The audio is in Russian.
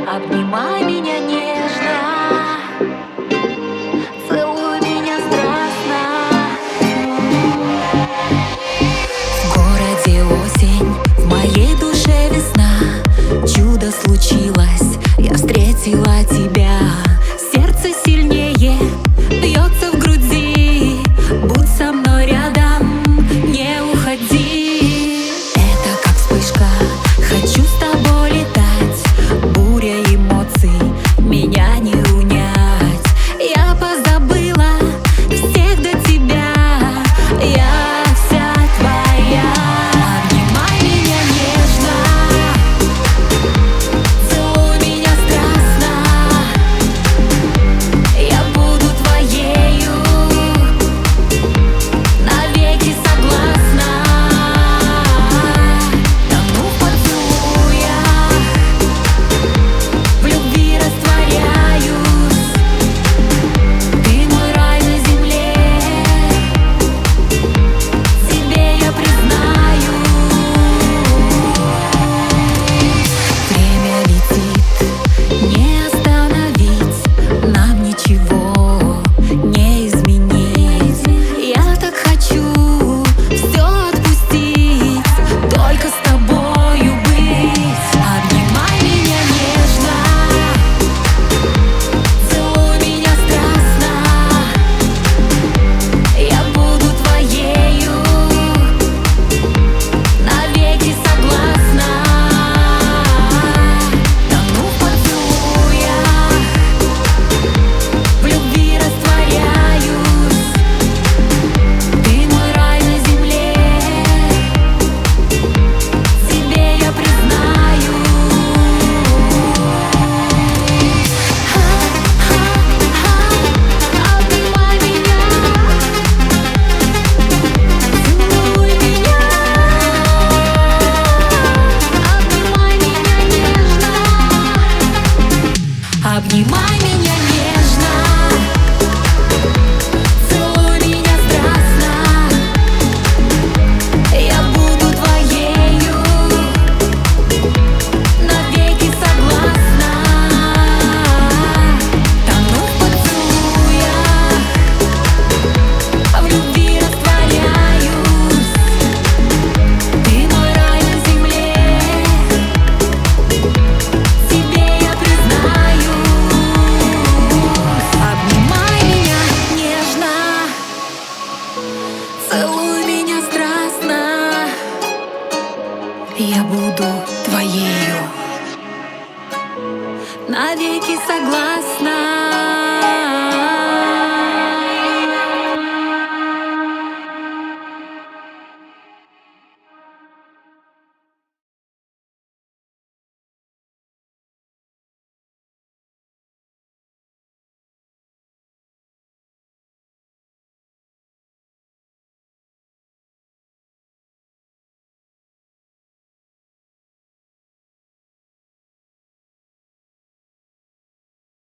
Обнимай меня нежно, целуй меня страстно. В городе осень, в моей душе весна. Чудо случилось, я встретила тебя. Сердце сильнее бьется в груди. Будь со мной рядом, не уходи. Это как вспышка, хочу с тобой летать. Буря эмоций, меня не унять. Я позабыла всех до тебя. Я вся твоя. Обнимай меня нежно, целуй меня страстно. Я буду твоею, навеки согласна. Тону в поцелуях, в любви растворяюсь. Ты мой рай на земле, себе я признаюсь. Время летит, не остановить, нам ничего не изменить. Я так хочу все отпустить, только с тобою быть. Обнимай меня нежно, целуй меня страстно. Я буду твоею, навеки согласна. Тону в поцелуях, в любви растворяюсь. Ты мой рай на земле, себе я признаюсь. Обнимай меня, целуй меня. Обнимай меня нежно, обнимай меня нежно, целуй меня страстно. Я буду твоею, навеки согласна. Тону в поцелуях, в любви растворяюсь. Ты мой рай на земле, себе я признаюсь. Обнимай меня нежно, целуй меня страстно. Я буду твоею, навеки согласна.